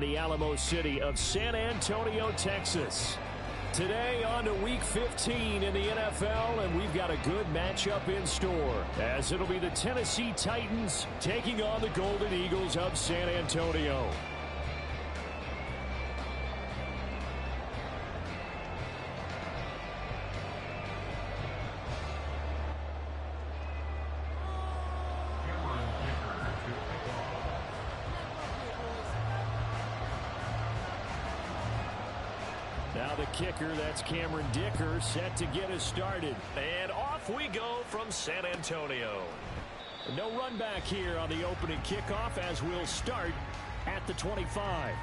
the Alamo City of San Antonio, Texas. Today on to Week 15 in the NFL, and we've got a good matchup in store, as it'll be the Tennessee Titans taking on the Golden Eagles of San Antonio. Now the kicker, that's Cameron Dicker, set to get us started. And off we go from San Antonio. No run back here on the opening kickoff, as we'll start at the 25.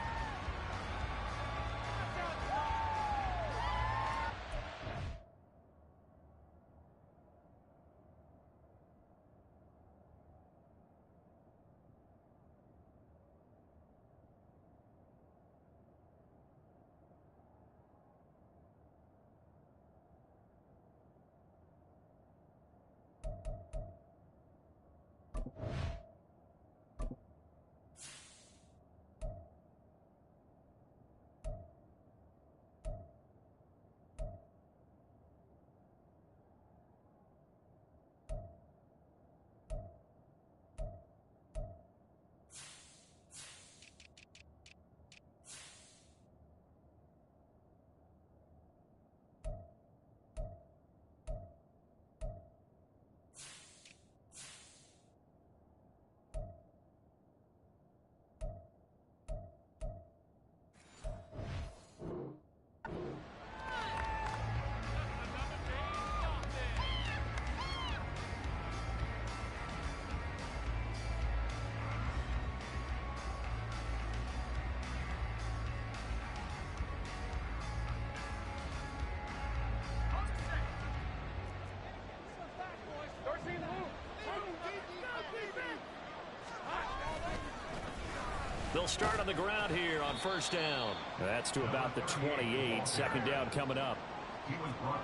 They'll start on the ground here on first down. That's to about the 28. Second down coming up.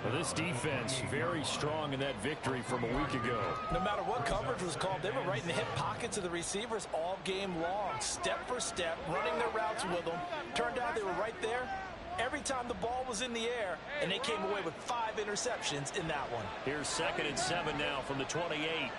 Well, this defense very strong in that victory from a week ago. No matter what coverage was called, they were right in the hip pockets of the receivers all game long. Step for step, running their routes with them. Turned out they were right there every time the ball was in the air, and they came away with 5 interceptions in that one. Here's 2nd and 7 now from the 28.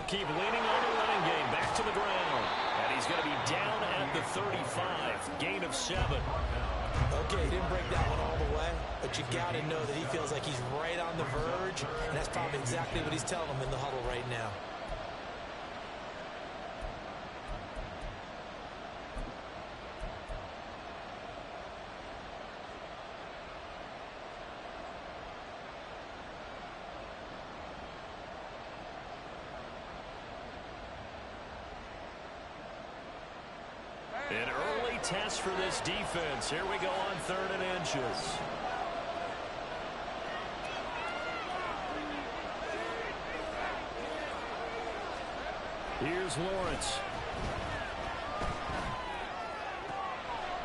Keep leaning on the running game. Back to the ground. And he's going to be down at the 35. Gain of 7. Okay, he didn't break that one all the way, but you got to know that he feels like he's right on the verge, and that's probably exactly what he's telling them in the huddle right now. An early test for this defense. Here we go on 3rd and inches. Here's Lawrence.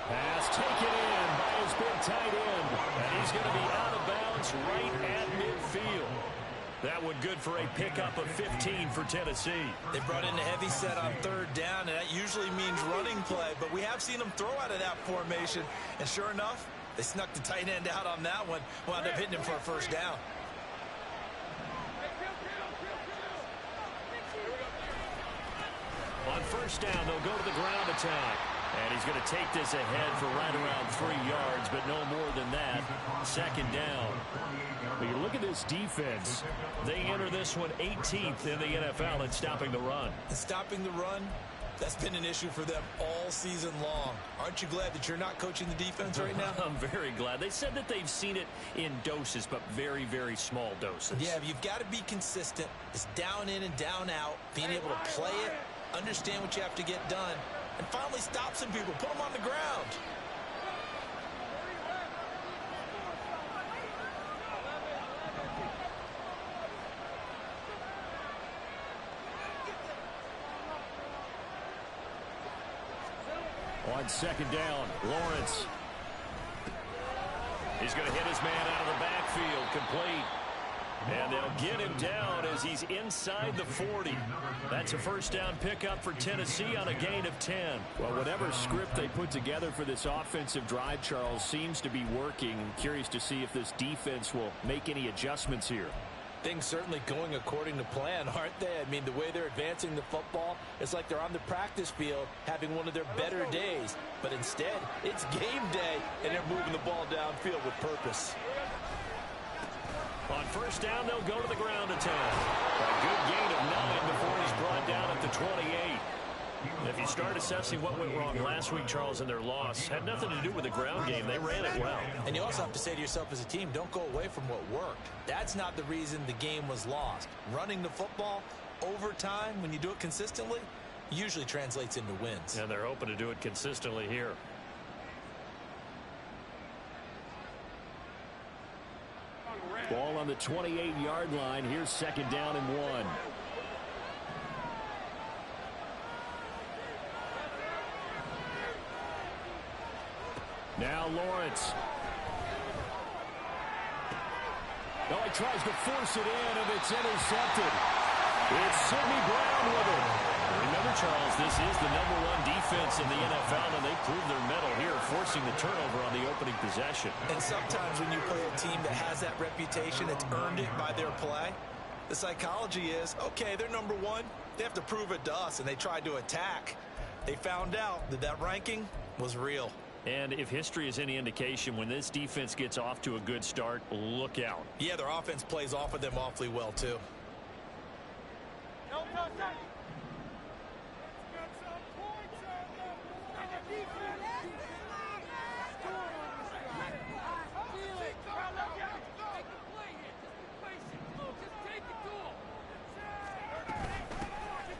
Pass taken in by his big tight end. And he's going to be out of bounds right at midfield. That one good for a pickup of 15 for Tennessee. They brought in a heavy set on 3rd down, and that usually means running play. But we have seen them throw out of that formation. And sure enough, they snuck the tight end out on that one. Wound up hitting him for a 1st down. On 1st down, they'll go to the ground attack. And he's going to take this ahead for right around 3 yards, but no more than that. 2nd down. But you look at this defense. They enter this one 18th in the NFL in stopping the run. And stopping the run, that's been an issue for them all season long. Aren't you glad that you're not coaching the defense right now? I'm very glad. They said that they've seen it in doses, but very, very small doses. Yeah, you've got to be consistent. It's down in and down out. Being able to play it, understand what you have to get done, and finally stop some people, put them on the ground. On 2nd down, Lawrence. He's going to hit his man out of the backfield, complete. And they'll get him down as he's inside the 40. That's a first down pickup for Tennessee on a gain of 10. Well, whatever script they put together for this offensive drive, Charles, seems to be working. I'm curious to see if this defense will make any adjustments here. Things certainly going according to plan, aren't they? I mean, the way they're advancing the football, it's like they're on the practice field having one of their better days. But instead, it's game day, and they're moving the ball downfield with purpose. On first down, they'll go to the ground attack. A good gain of 9 before he's brought down at the 28. If you start assessing what went wrong last week, Charles, in their loss, had nothing to do with the ground game. They ran it well. And you also have to say to yourself as a team, don't go away from what worked. That's not the reason the game was lost. Running the football over time, when you do it consistently, usually translates into wins. And they're hoping to do it consistently here. Ball on the 28-yard line. Here's second down and 1. Now Lawrence. Oh, he tries to force it in, and it's intercepted. It's Sidney Brown with it. Remember, Charles, this is the #1 defense in the NFL, and they proved their mettle here, forcing the turnover on the opening possession. And sometimes when you play a team that has that reputation, it's earned it by their play. The psychology is, okay, they're #1. They have to prove it to us, and they tried to attack. They found out that that ranking was real. And if history is any indication, when this defense gets off to a good start, look out. Yeah, their offense plays off of them awfully well, too.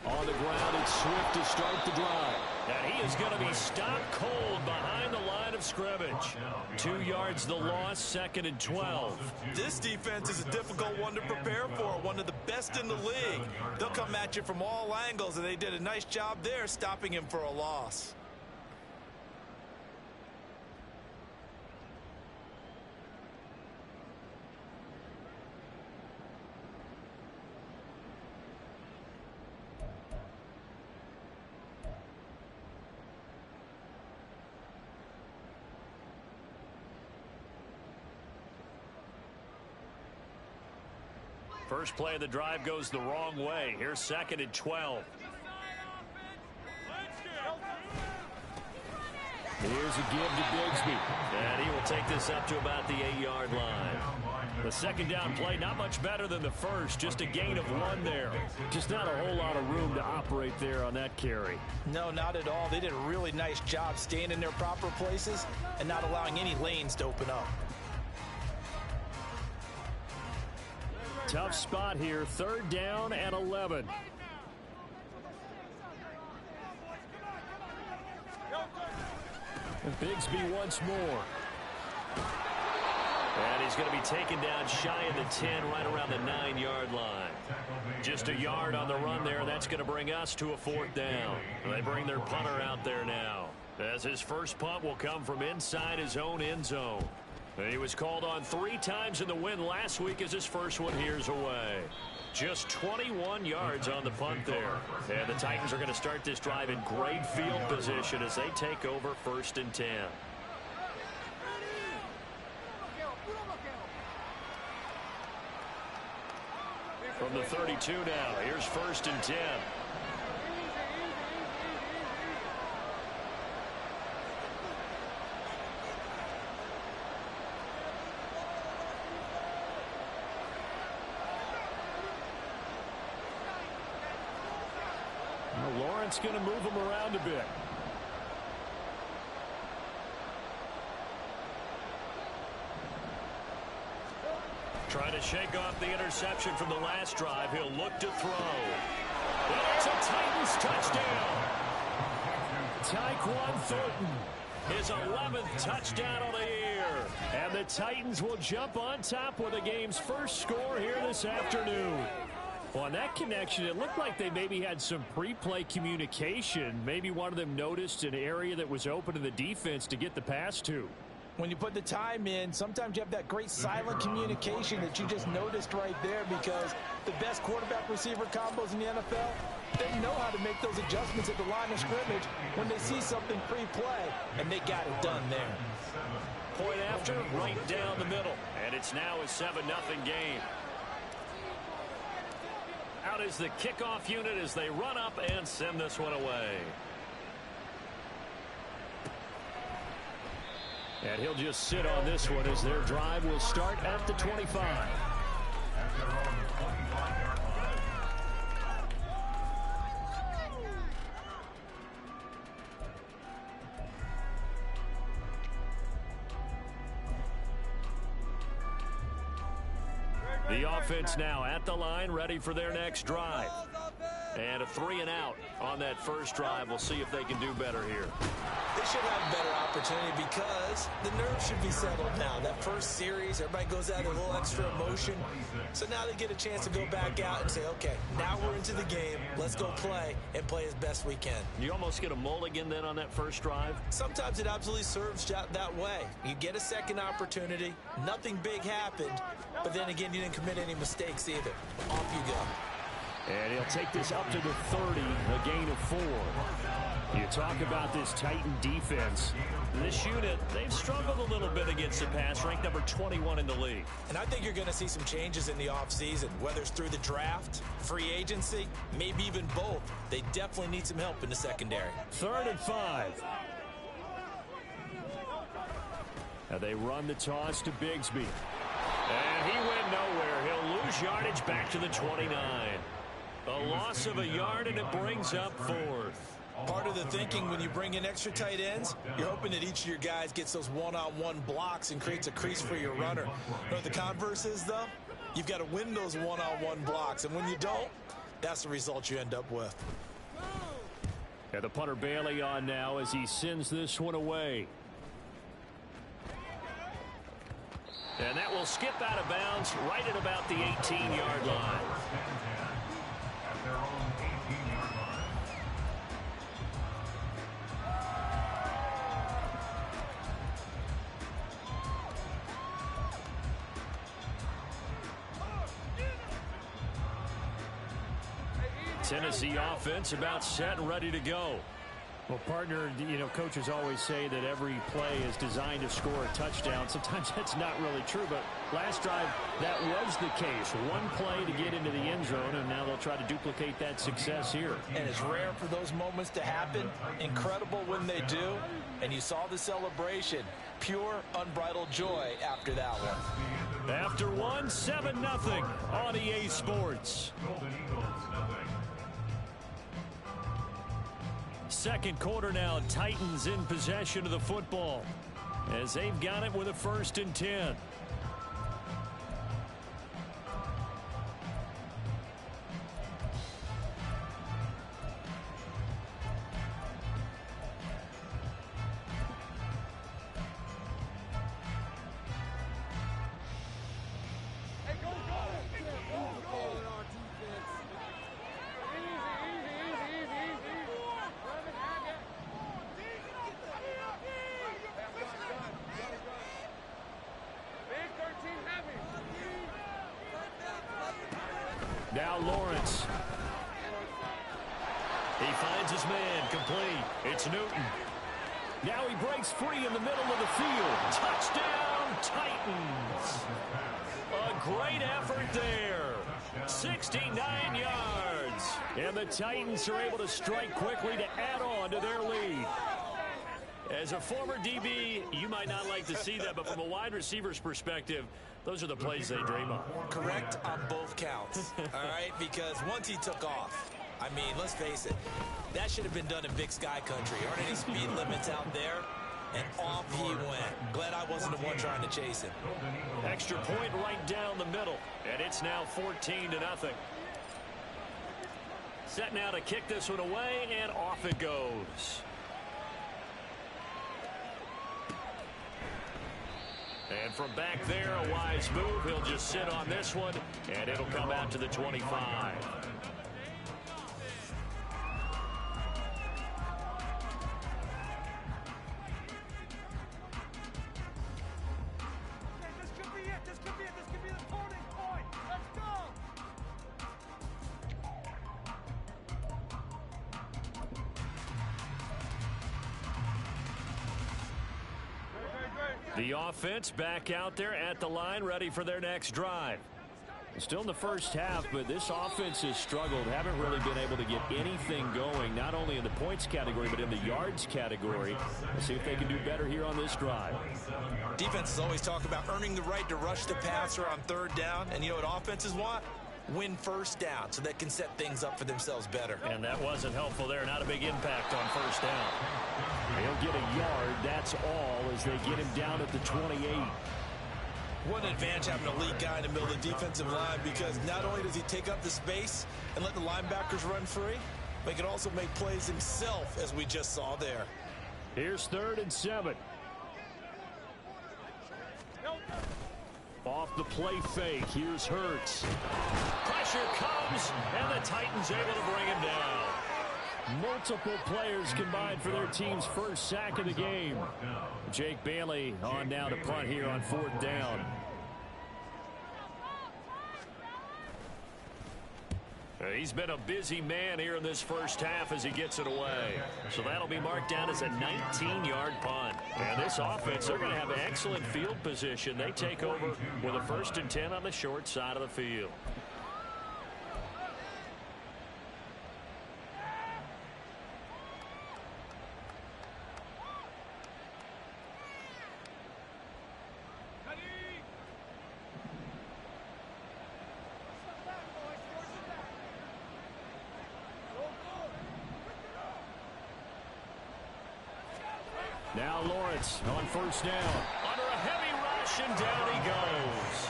On the ground, it's Swift to start the drive. And he is going to be stopped cold behind the line of scrimmage. 2 yards the loss, second and 12. This defense is a difficult one to prepare for, one of the best in the league. They'll come at you from all angles, and they did a nice job there stopping him for a loss. First play of the drive goes the wrong way. Here's second and 12. Here's a give to Bigsby. And he will take this up to about the 8-yard line. The second down play, not much better than the first. Just a gain of 1 there. Just not a whole lot of room to operate there on that carry. No, not at all. They did a really nice job staying in their proper places and not allowing any lanes to open up. Tough spot here, third down and 11. And Bigsby once more. And he's going to be taken down shy of the 10, right around the 9-yard line. Just a yard on the run there. That's going to bring us to a 4th down. They bring their punter out there now, as his first punt will come from inside his own end zone. He was called on 3 times in the win last week as his first one here's away. Just 21 yards on the punt there. And the Titans are going to start this drive in great field position as they take over 1st and 10. From the 32 now, here's 1st and 10. Lawrence going to move him around a bit. Trying to shake off the interception from the last drive. He'll look to throw. And it's a Titans touchdown. Tyquan Thornton, his 11th touchdown of the year. And the Titans will jump on top with the game's first score here this afternoon. Well, on that connection, it looked like they maybe had some pre-play communication. Maybe one of them noticed an area that was open to the defense to get the pass to. When you put the time in, sometimes you have that great silent communication that you just noticed right there, because the best quarterback-receiver combos in the NFL, they know how to make those adjustments at the line of scrimmage when they see something pre-play, and they got it done there. Point after, right down the middle. And it's now a 7-0 game. Out is the kickoff unit as they run up and send this one away. And he'll just sit on this one as their drive will start at the 25. The offense now at the line, ready for their next drive. And a 3-and-out on that first drive. We'll see if they can do better here. They should have a better opportunity because the nerves should be settled now. That first series, everybody goes out with a little extra emotion. So now they get a chance to go back out and say, okay, now we're into the game. Let's go play and play as best we can. You almost get a mulligan then on that first drive? Sometimes it absolutely serves that way. You get a second opportunity. Nothing big happened. But then again, you didn't commit any mistakes either. Off you go. And he'll take this up to the 30, a gain of 4. You talk about this Titan defense. This unit, they've struggled a little bit against the pass, ranked number 21 in the league. And I think you're going to see some changes in the offseason, whether it's through the draft, free agency, maybe even both. They definitely need some help in the secondary. 3rd and 5. Now they run the toss to Bigsby. And he went nowhere. He'll lose yardage back to the 29. A loss of a yard, and it brings up 4th. Part of the thinking when you bring in extra tight ends, you're hoping that each of your guys gets those one-on-one blocks and creates a crease for your runner. You know what the converse is, though? You've got to win those one-on-one blocks, and when you don't, that's the result you end up with. And the punter Bailey on now as he sends this one away. And that will skip out of bounds right at about the 18-yard line. Tennessee offense about set and ready to go. Well, partner, you know, coaches always say that every play is designed to score a touchdown. Sometimes that's not really true, but last drive, that was the case. One play to get into the end zone, and now they'll try to duplicate that success here. And it's rare for those moments to happen. Incredible when they do. And you saw the celebration. Pure, unbridled joy after that one. After one, 7-0 on EA Sports. Second quarter now, Titans in possession of the football as they've got it with a 1st and 10. Now Lawrence. He finds his man, complete. It's Newton. Now he breaks free in the middle of the field. Touchdown, Titans. A great effort there. 69 yards. And the Titans are able to strike quickly to add on to their lead. As a former DB, you might not like to see that, but from a wide receiver's perspective, those are the plays they dream of. Correct on both counts, all right? Because once he took off, I mean, let's face it, that should have been done in Big Sky country. Aren't any speed limits out there? And off he went. Glad I wasn't the one trying to chase him. Extra point right down the middle, and it's now 14-0. Set now to kick this one away, and off it goes. And from back there, a wise move. He'll just sit on this one, and it'll come out to the 25. The offense back out there at the line, ready for their next drive. Still in the first half, but this offense has struggled. Haven't really been able to get anything going, not only in the points category, but in the yards category. Let's see if they can do better here on this drive. Defenses always talk about earning the right to rush the passer on third down. And you know what offenses want? Win first down so they can set things up for themselves better. And that wasn't helpful there. Not a big impact on first down. He'll get a yard. That's all as they get him down at the 28. What an advantage having a lead guy in the middle of the defensive line, because not only does he take up the space and let the linebackers run free, but he can also make plays himself, as we just saw there. Here's 3rd and 7. Off the play fake. Here's Hurts. Pressure comes, and the Titans able to bring him down. Multiple players combined for their team's first sack of the game. Jake Bailey on now to punt here on 4th down. He's been a busy man here in this first half as he gets it away. So that'll be marked down as a 19-yard punt. And this offense, they're going to have excellent field position. They take over with a 1st and 10 on the short side of the field. Now Lawrence on 1st down. Under a heavy rush, and down he goes.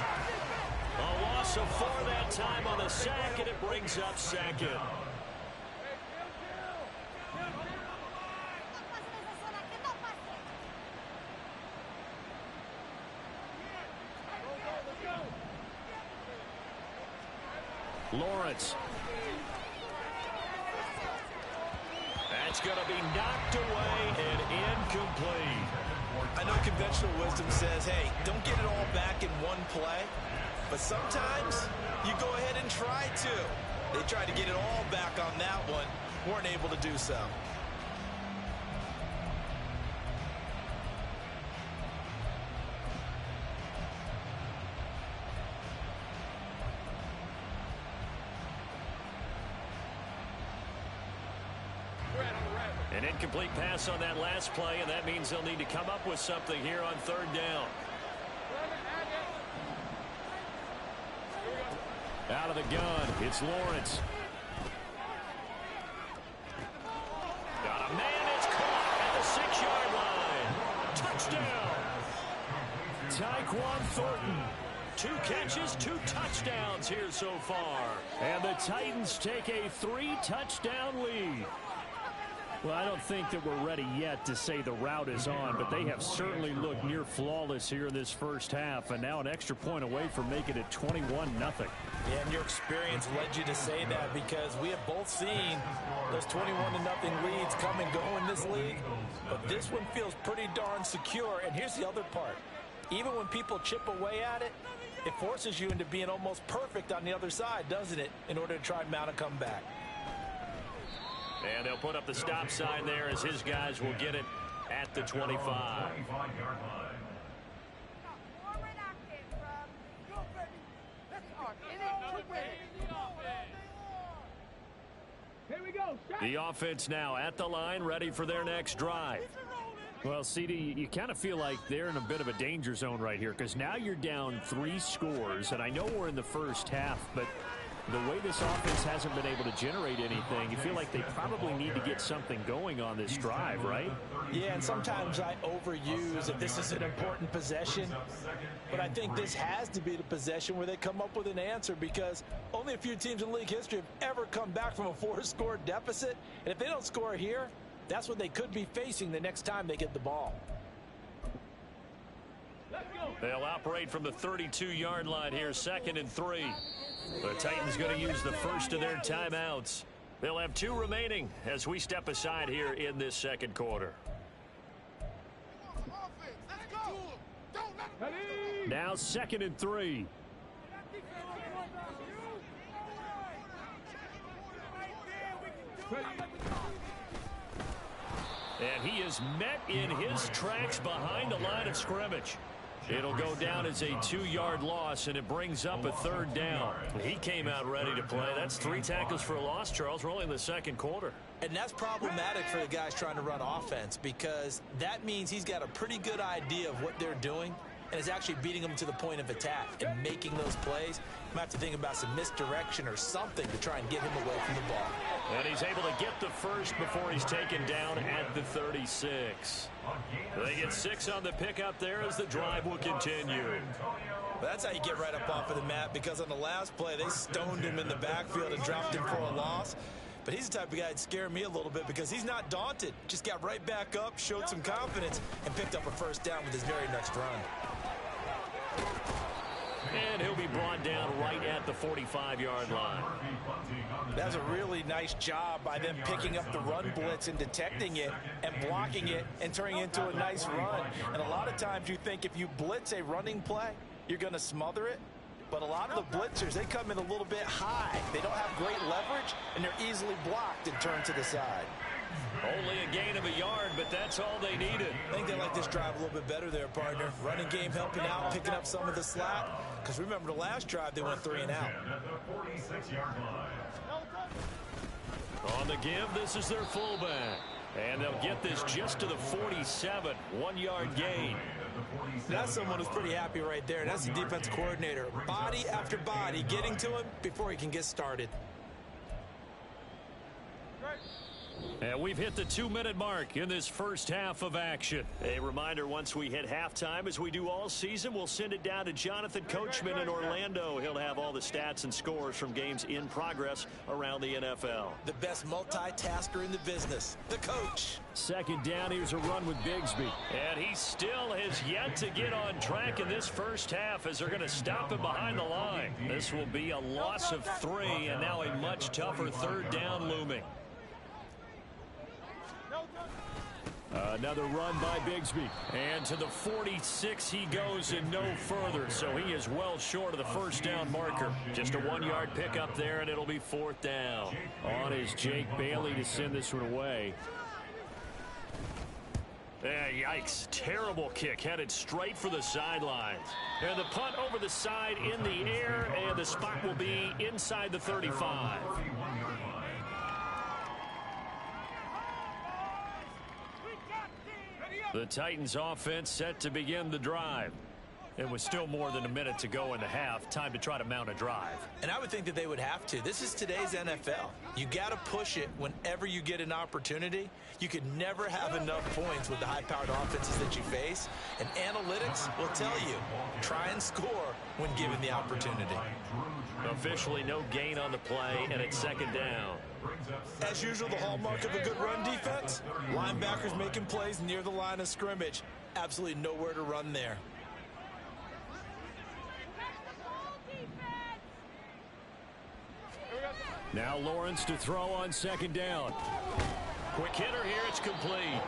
A loss of 4 that time on the sack, and it brings up 2nd. Lawrence. That's going to be knocked away and incomplete. I know conventional wisdom says, hey, don't get it all back in one play. But sometimes you go ahead and try to. They tried to get it all back on that one. Weren't able to do so. An incomplete pass on that last play, and that means they'll need to come up with something here on 3rd down. Out of the gun, it's Lawrence. Got a man, it's caught at the 6-yard line. Touchdown. Tyquan Thornton. 2 catches, 2 touchdowns here so far. And the Titans take a 3-touchdown lead. Well, I don't think that we're ready yet to say the route is on, but they have certainly looked near flawless here in this first half, and now an extra point away from making it 21-0. Yeah, and your experience led you to say that, because we have both seen those 21-0 leads come and go in this league, but this one feels pretty darn secure. And here's the other part. Even when people chip away at it, it forces you into being almost perfect on the other side, doesn't it, in order to try and mount a comeback. And they'll put up the stop sign there as his guys will get it at the 25. The offense now at the line, ready for their next drive. Well, CD, you kind of feel like they're in a bit of a danger zone right here, because now you're down 3 scores, and I know we're in the first half, but the way this offense hasn't been able to generate anything, you feel like they probably need to get something going on this drive, right? Yeah, and sometimes I overuse that this is an important possession, but I think this has to be the possession where they come up with an answer, because only a few teams in league history have ever come back from a 4-score deficit, and if they don't score here, that's what they could be facing the next time they get the ball. They'll operate from the 32-yard line here, 2nd and 3. The Titans going to use the first of their timeouts. They'll have 2 remaining as we step aside here in this second quarter. Now 2nd and 3. And he is met in his tracks behind the line of scrimmage. It'll go down as a 2-yard loss, and it brings up a 3rd down. He came out ready to play. That's 3 tackles for a loss, Charles. We're only in the 2nd quarter. And that's problematic for the guys trying to run offense, because that means he's got a pretty good idea of what they're doing and is actually beating them to the point of attack and making those plays. Might have to think about some misdirection or something to try and get him away from the ball. And he's able to get the first before he's taken down at the 36. They get 6 on the pickup there as the drive will continue. Well, that's how you get right up off of the mat, because on the last play, they stoned him in the backfield and dropped him for a loss. But he's the type of guy that'd scare me a little bit, because he's not daunted. Just got right back up, showed some confidence, and picked up a 1st down with his very next run. And he'll be brought down right at the 45-yard line. That's a really nice job by them picking up the run blitz and detecting it and blocking it and turning it into a nice run. And a lot of times you think if you blitz a running play, you're going to smother it. But a lot of the blitzers, they come in a little bit high. They don't have great leverage, and they're easily blocked and turned to the side. Only a gain of a yard, but that's all they needed. I think they like this drive a little bit better there, partner. Running game helping out, picking up some of the slack. Because remember, the last drive, they went 3 and out. On the give, this is their fullback. And they'll get this just to the 47, 1-yard gain. That's someone who's pretty happy right there. That's the defense coordinator. Body after body getting to him before he can get started. And we've hit the 2-minute mark in this first half of action. A reminder, once we hit halftime, as we do all season, we'll send it down to Jonathan Coachman in Orlando. He'll have all the stats and scores from games in progress around the NFL. The best multitasker in the business, the coach. 2nd down, here's a run with Bigsby. And he still has yet to get on track in this first half as they're going to stop him behind the line. This will be a loss of 3, and now a much tougher 3rd down looming. Another run by Bigsby. And to the 46 he goes and no further. So he is well short of the 1st down marker. Just a 1-yard pickup there, and it'll be 4th down. On is Jake Bailey to send this one away. Yikes. Terrible kick. Headed straight for the sidelines. And the punt over the side in the air, and the spot will be inside the 35. The Titans offense set to begin the drive. And with still more than a minute to go in the half, time to try to mount a drive. And I would think that they would have to. This is today's NFL. You got to push it whenever you get an opportunity. You could never have enough points with the high-powered offenses that you face. And analytics will tell you, try and score when given the opportunity. Officially no gain on the play, and it's 2nd down. As usual, the hallmark of a good run defense, linebackers making plays near the line of scrimmage. Absolutely nowhere to run there. Now Lawrence to throw on 2nd down. Quick hitter here, it's complete.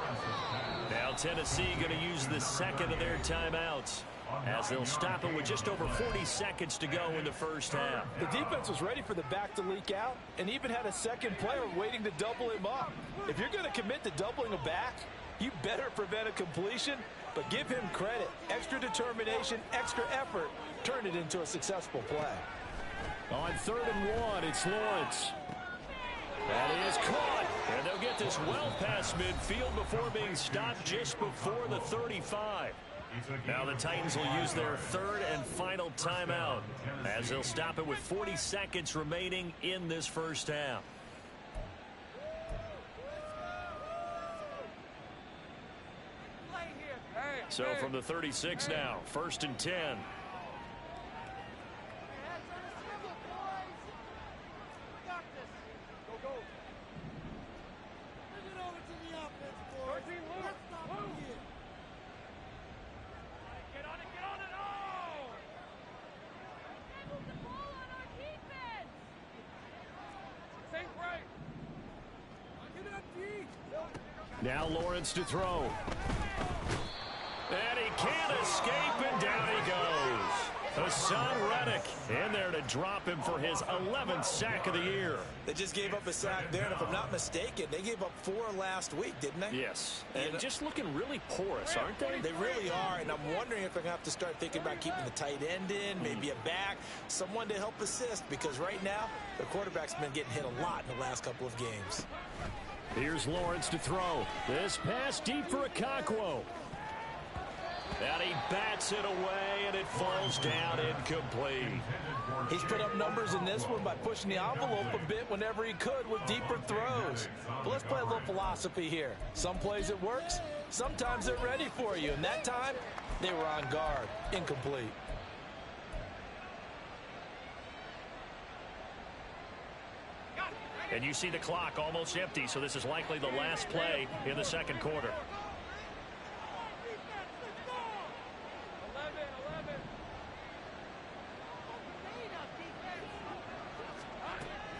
Now Tennessee going to use the 2nd of their timeouts, as they'll stop it with just over 40 seconds to go in the first half. The defense was ready for the back to leak out and even had a 2nd player waiting to double him up. If you're going to commit to doubling a back, you better prevent a completion, but give him credit. Extra determination, extra effort, turn it into a successful play. On 3rd and 1, it's Lawrence. That is caught, and they'll get this well past midfield before being stopped just before the 35. Now the Titans will use their 3rd and final timeout, as they'll stop it with 40 seconds remaining in this first half. So from the 36 now, 1st and 10. Now Lawrence to throw. And he can't escape, and down he goes. Hassan Reddick in there to drop him for his 11th sack of the year. They just gave up a sack there, and if I'm not mistaken, they gave up 4 last week, didn't they? Yes, and just looking really porous, aren't they? They really are, and I'm wondering if they're going to have to start thinking about keeping the tight end in, maybe a back, someone to help assist, because right now, the quarterback's been getting hit a lot in the last couple of games. Here's Lawrence to throw. This pass deep for Okonkwo. And he bats it away, and it falls down incomplete. He's put up numbers in this one by pushing the envelope a bit whenever he could with deeper throws. But let's play a little philosophy here. Some plays it works, sometimes they're ready for you. And that time, they were on guard. Incomplete. And you see the clock almost empty, so this is likely the last play in the second quarter.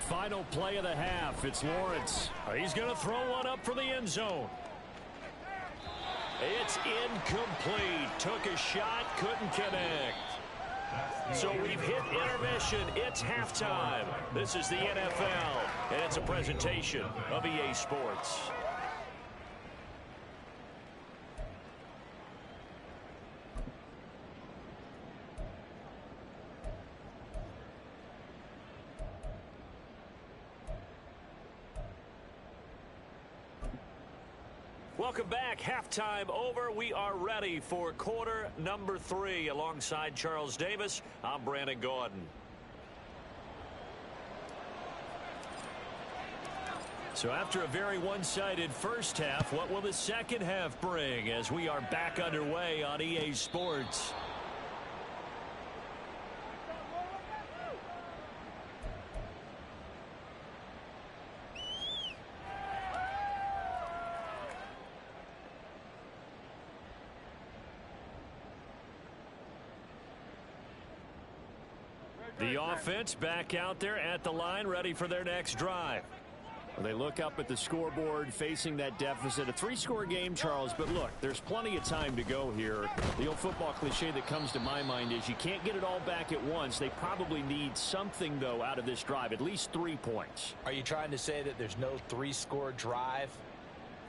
Final play of the half. It's Lawrence. He's going to throw one up for the end zone. It's incomplete. Took a shot, couldn't connect. So we've hit intermission. It's halftime. This is the NFL, and it's a presentation of EA Sports. Welcome back. Halftime over. We are ready for quarter number 3. Alongside Charles Davis, I'm Brandon Gordon. So after a very one-sided first half, what will the second half bring as we are back underway on EA Sports? The offense back out there at the line, ready for their next drive. Well, they look up at the scoreboard, facing that deficit. A 3-score game, Charles, but look, there's plenty of time to go here. The old football cliche that comes to my mind is you can't get it all back at once. They probably need something, though, out of this drive, at least 3 points. Are you trying to say that there's no 3-score drive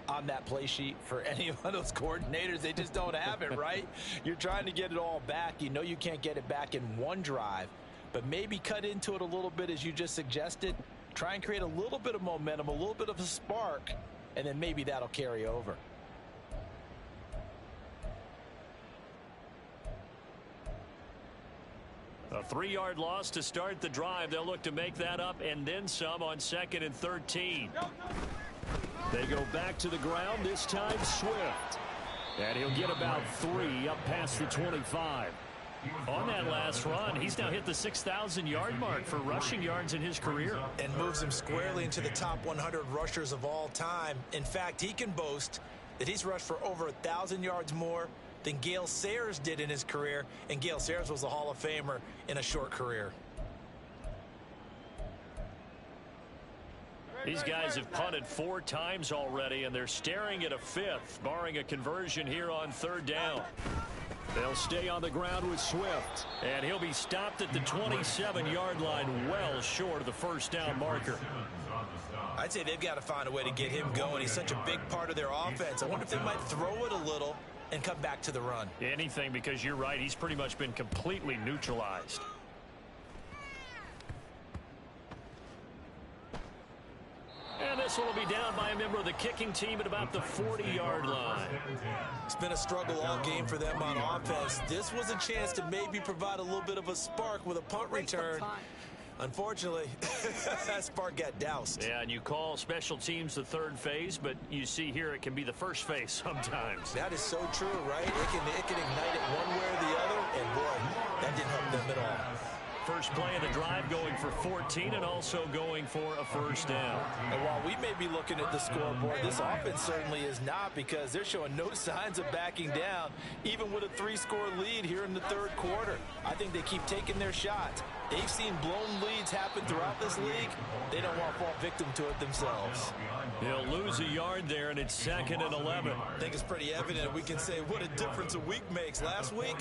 on that play sheet for any of those coordinators? They just don't have it, right? You're trying to get it all back. You know you can't get it back in one drive. But maybe cut into it a little bit as you just suggested. Try and create a little bit of momentum, a little bit of a spark, and then maybe that'll carry over. A 3-yard loss to start the drive. They'll look to make that up and then some on 2nd and 13. They go back to the ground, this time Swift. And he'll get about 3 up past the 25. On that last run, he's now hit the 6,000-yard mark for rushing yards in his career. And moves him squarely into the top 100 rushers of all time. In fact, he can boast that he's rushed for over 1,000 yards more than Gale Sayers did in his career. And Gale Sayers was a Hall of Famer in a short career. These guys have punted 4 times already, and they're staring at a 5th, barring a conversion here on 3rd down. They'll stay on the ground with Swift, and he'll be stopped at the 27-yard line, well short of the first down marker. I'd say they've got to find a way to get him going. He's such a big part of their offense. I wonder if they might throw it a little and come back to the run. Anything, because you're right, he's pretty much been completely neutralized. And this one will be down by a member of the kicking team at about the 40-yard line. It's been a struggle all game for them on offense. This was a chance to maybe provide a little bit of a spark with a punt return. Unfortunately, that spark got doused. Yeah, and you call special teams the 3rd phase, but you see here it can be the 1st phase sometimes. That is so true, right? It can ignite it one way or the other, and boy, that didn't help them at all. first play of the drive, going for 14 and also going for a first down. And while we may be looking at the scoreboard, this offense certainly is not, because they're showing no signs of backing down, even with a 3-score lead here in the third quarter. I think they keep taking their shots. They've seen blown leads happen throughout this league. They don't want to fall victim to it themselves. He'll lose a yard there, and it's 2nd and 11. I think it's pretty evident. We can say what a difference a week makes. Last week,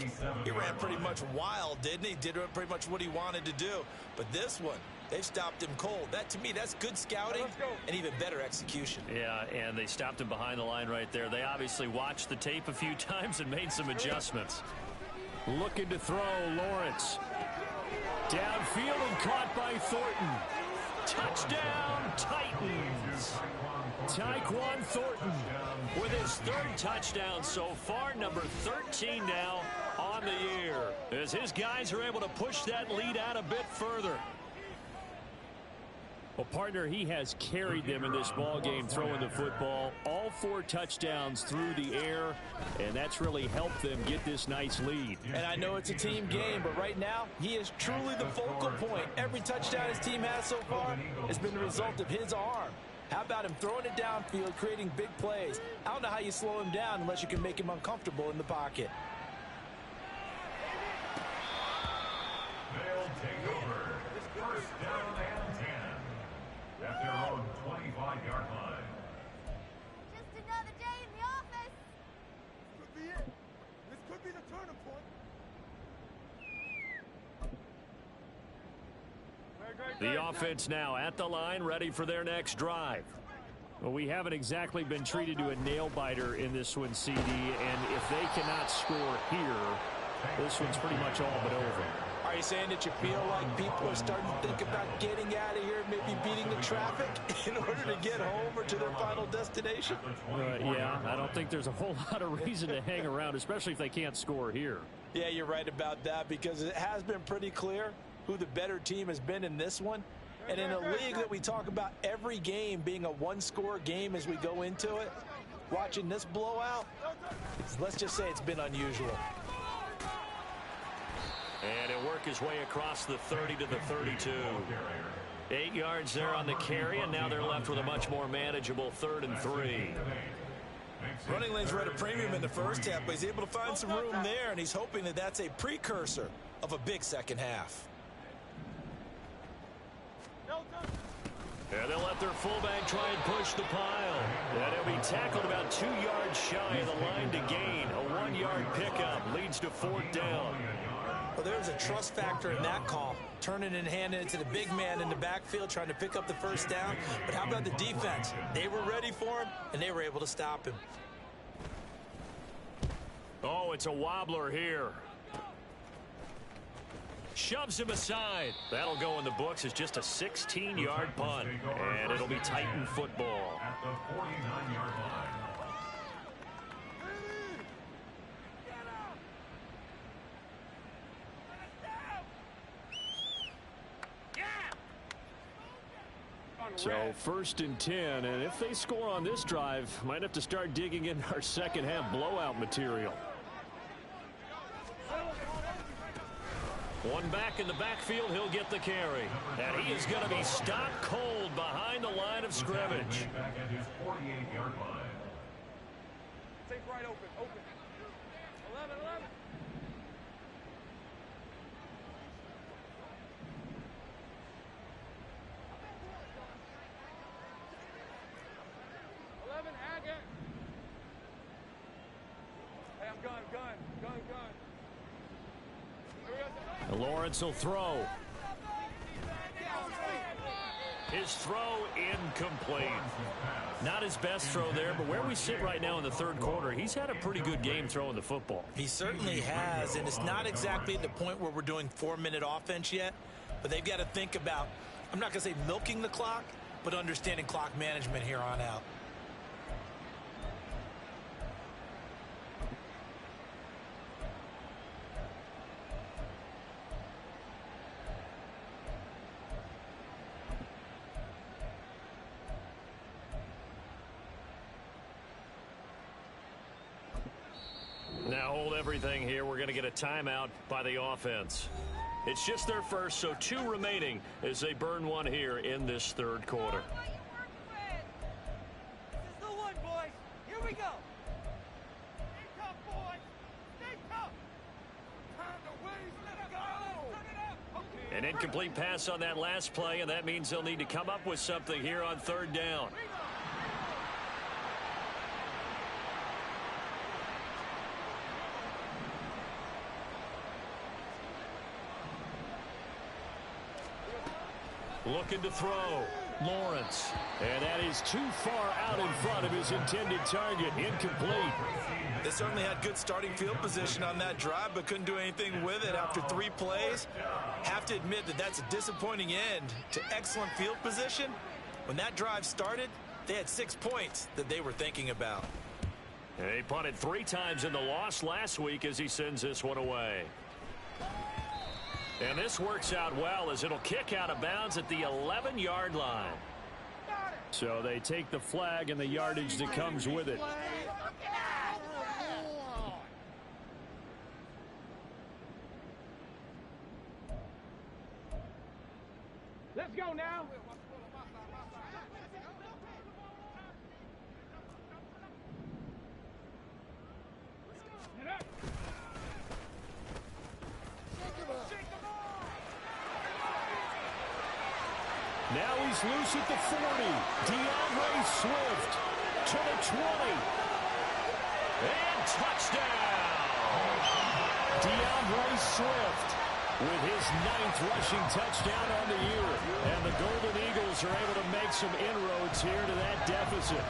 he ran pretty much wild, didn't he? Did pretty much what he wanted to do. But this one, they've stopped him cold. That, to me, that's good scouting and even better execution. Yeah, and they stopped him behind the line right there. They obviously watched the tape a few times and made some adjustments. Looking to throw, Lawrence. Downfield and caught by Thornton. Touchdown, Titans. Tyquan Thornton with his 3rd touchdown so far, number 13 now on the year, as his guys are able to push that lead out a bit further. Well, partner, he has carried them in this ball game throwing the football. All 4 touchdowns through the air, and that's really helped them get this nice lead. And I know it's a team game, but right now, he is truly the focal point. Every touchdown his team has so far has been the result of his arm. How about him throwing it downfield, creating big plays? I don't know how you slow him down unless you can make him uncomfortable in the pocket. They'll take over. First down and 10 at their own 25-yard line. Just another day in the office. Could be it. This could be the turning point. The offense now at the line, ready for their next drive. Well, we haven't exactly been treated to a nail-biter in this one, CD, and if they cannot score here, this one's pretty much all but over. Are you saying that you feel like people are starting to think about getting out of here, maybe beating the traffic in order to get home or to their final destination? Yeah, I don't think there's a whole lot of reason to hang around, especially if they can't score here. Yeah, you're right about that, because it has been pretty clear who the better team has been in this one. And in a league that we talk about every game being a 1-score game as we go into it, watching this blowout, let's just say it's been unusual. And he'll work his way across the 30 to the 32. 8 yards there on the carry, and now they're left with a much more manageable 3rd and 3. Running lanes were at a premium in the first half, but he's able to find some room there, and he's hoping that that's a precursor of a big second half. And they'll let their fullback try and push the pile. And he'll be tackled about 2 yards shy of the line to gain. A 1-yard pickup leads to 4th down. Well, there's a trust factor in that call. Turning and handing it to the big man in the backfield, trying to pick up the first down. But how about the defense? They were ready for him, and they were able to stop him. Oh, it's a wobbler here. Shoves him aside. That'll go in the books as just a 16-yard punt. And it'll be Titan football. At the 49-yard line. So 1st and 10, and if they score on this drive, might have to start digging in our second half blowout material. One back in the backfield, he'll get the carry. And he is going to be stopped cold behind the line of scrimmage. Back at his 48-yard line. Take right open, open. 11, 11. Hey, I'm gun. Lawrence will throw. His throw incomplete. Not his best throw there, but where we sit right now in the 3rd quarter, he's had a pretty good game throwing the football. He certainly has, and it's not exactly at the point where we're doing 4-minute offense yet, but they've got to think about, I'm not going to say milking the clock, but understanding clock management here on out. Now hold everything here. We're going to get a timeout by the offense. It's just their first, so 2 remaining as they burn one here in this third quarter. This is the one, boys. Here we go. Stay tough, boys. Stay tough. Time to waste. Let's go. Turn it up. Okay. An incomplete pass on that last play, and that means they'll need to come up with something here on third down. Looking to throw. Lawrence. And that is too far out in front of his intended target. Incomplete. They certainly had good starting field position on that drive, but couldn't do anything with it after 3 plays. Have to admit that that's a disappointing end to excellent field position. When that drive started, they had 6 points that they were thinking about. And he punted 3 times in the loss last week as he sends this one away. And this works out well as it'll kick out of bounds at the 11-yard line. So they take the flag and the yardage that comes with it. Let's go now. Now he's loose at the 40. DeAndre Swift to the 20. And touchdown! DeAndre Swift with his 9th rushing touchdown on the year. And the Golden Eagles are able to make some inroads here to that deficit.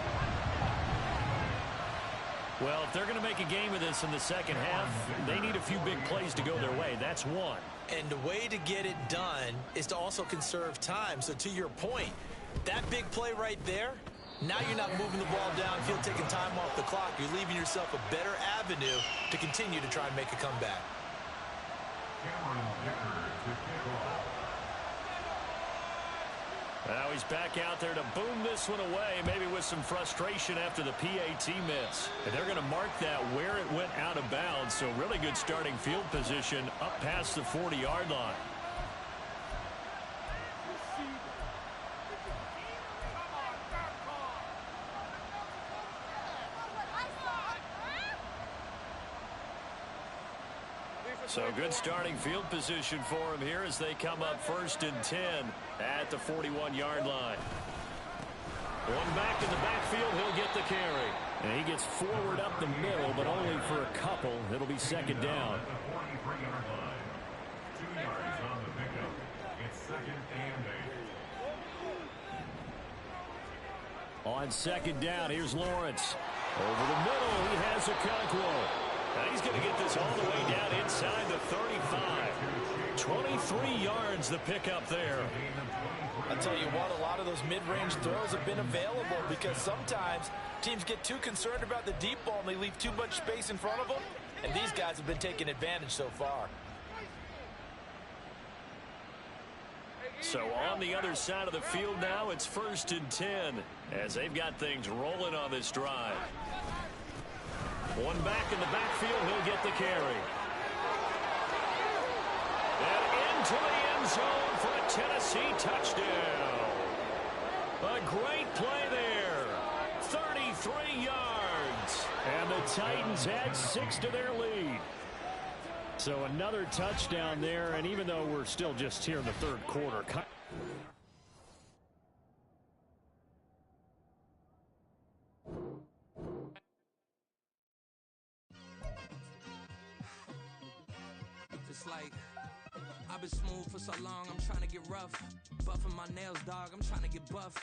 Well, if they're going to make a game of this in the second half, they need a few big plays to go their way. That's one. And the way to get it done is to also conserve time. So to your point, that big play right there, now you're not moving the ball downfield, taking time off the clock. You're leaving yourself a better avenue to continue to try and make a comeback. Now he's back out there to boom this one away, maybe with some frustration after the PAT miss. And they're going to mark that where it went out of bounds, so really good starting field position up past the 40-yard line. So good starting field position for him here as they come up 1st and 10 at the 41-yard line. One back in the backfield, he'll get the carry. And he gets forward up the middle, but only for a couple. It'll be 2nd down. 43-yard line. 2 yards on the pickup. It's 2nd and 8. On 2nd down, here's Lawrence. Over the middle, he has Okonkwo. Now he's going to get this all the way down inside the 35. 23 yards the pickup there. I'll tell you what, a lot of those mid-range throws have been available because sometimes teams get too concerned about the deep ball and they leave too much space in front of them. And these guys have been taking advantage so far. So on the other side of the field now, it's 1st and 10 as they've got things rolling on this drive. One back in the backfield, he'll get the carry. And into the end zone for a Tennessee touchdown. A great play there. 33 yards. And the Titans add 6 to their lead. So another touchdown there, and even though we're still just here in the 3rd quarter. It's like I've been smooth for so long, I'm trying to get rough. Buffing my nails, dog, I'm trying to get buff.